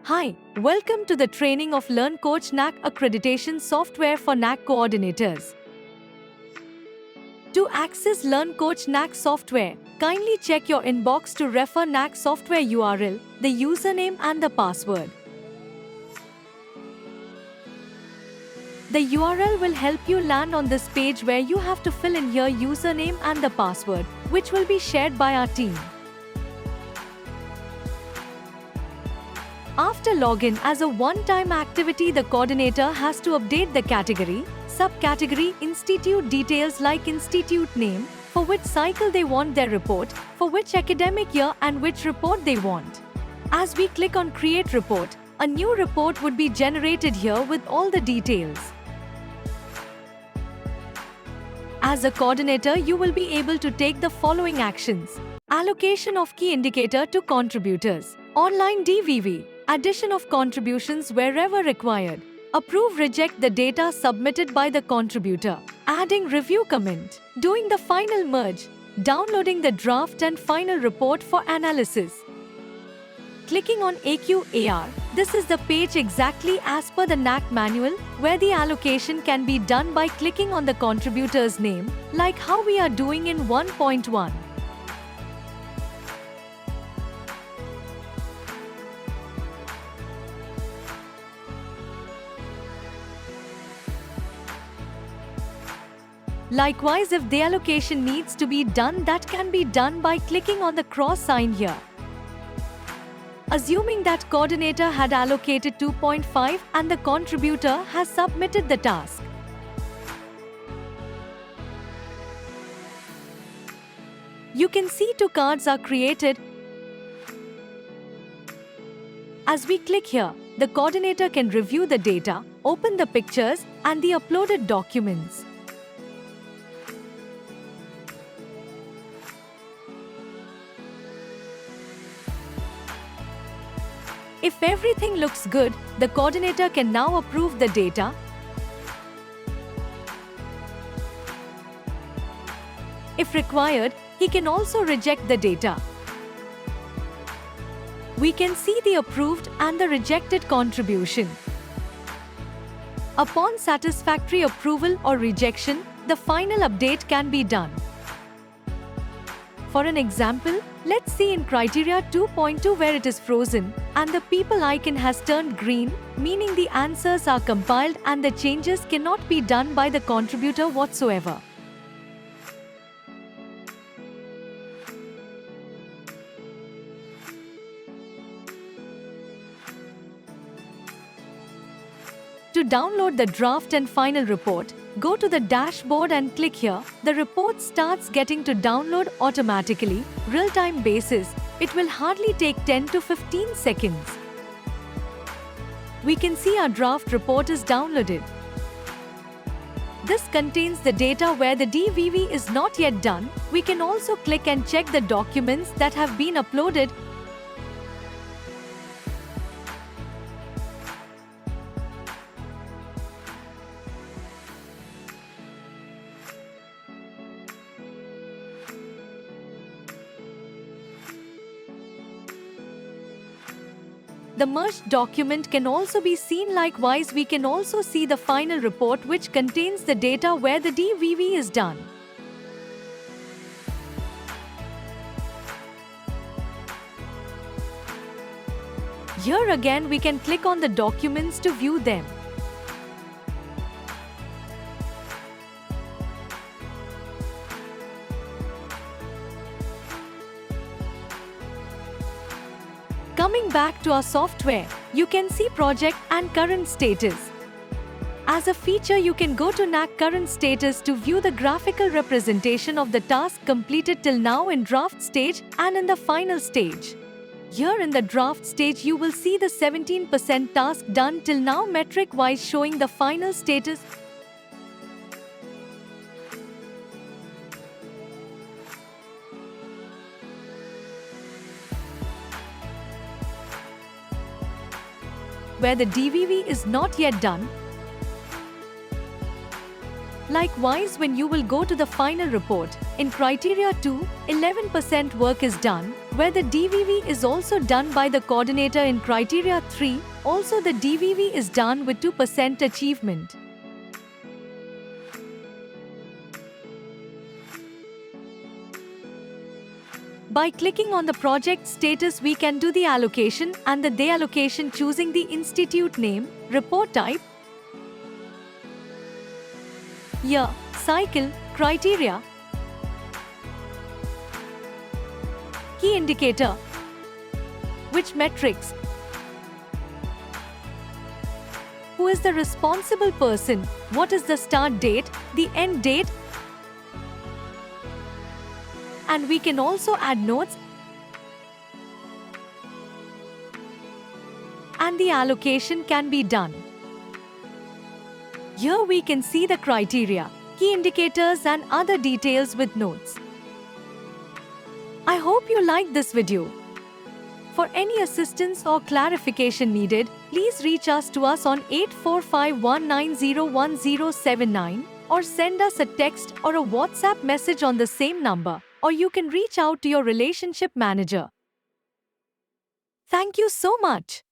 Hi, welcome to the training of Learn Coach NAC accreditation software for NAC coordinators. To access Learn Coach NAC software, kindly check your inbox to refer NAC software URL, the username and the password. The URL will help you land on this page where you have to fill in your username and the password, which will be shared by our team. After login as a one-time activity, the coordinator has to update the category, subcategory, institute details like institute name, for which cycle they want their report, for which academic year and which report they want. As we click on Create Report, a new report would be generated here with all the details. As a coordinator, you will be able to take the following actions: allocation of key indicator to contributors, online DVV, addition of contributions wherever required, approve reject the data submitted by the contributor, adding review comment, doing the final merge, downloading the draft and final report for analysis. Clicking on AQAR, this is the page exactly as per the NAC manual, where the allocation can be done by clicking on the contributor's name, like how we are doing in 1.1. Likewise, if the allocation needs to be done, that can be done by clicking on the cross sign here. Assuming that coordinator had allocated 2.5 and the contributor has submitted the task. You can see 2 cards are created. As we click here, the coordinator can review the data, open the pictures and the uploaded documents. If everything looks good, the coordinator can now approve the data. If required, he can also reject the data. We can see the approved and the rejected contribution. Upon satisfactory approval or rejection, the final update can be done. For an example, let's see in criteria 2.2 where it is frozen and the people icon has turned green, meaning the answers are compiled and the changes cannot be done by the contributor whatsoever. To download the draft and final report, go to the dashboard and click here. The report starts getting to download automatically, real-time basis. It will hardly take 10 to 15 seconds. We can see our draft report is downloaded. This contains the data where the DVV is not yet done. We can also click and check the documents that have been uploaded. The merged document can also be seen. Likewise, we can also see the final report which contains the data where the DVV is done. Here again we can click on the documents to view them. Coming back to our software, you can see project and current status. As a feature, you can go to NAC current status to view the graphical representation of the task completed till now in draft stage and in the final stage. Here in the draft stage, you will see the 17% task done till now metric-wise showing the final status. Where the DVV is not yet done. Likewise, when you will go to the final report, in criteria 2, 11% work is done, where the DVV is also done by the coordinator in criteria 3, also the DVV is done with 2% achievement. By clicking on the project status, we can do the allocation and the day allocation, choosing the institute name, report type, year, cycle, criteria, key indicator, which metrics, who is the responsible person, what is the start date, the end date, and we can also add notes, and the allocation can be done. Here we can see the criteria, key indicators and other details with notes. I hope you liked this video. For any assistance or clarification needed, please reach us on 8451901079 or send us a text or a WhatsApp message on the same number, or you can reach out to your relationship manager. Thank you so much.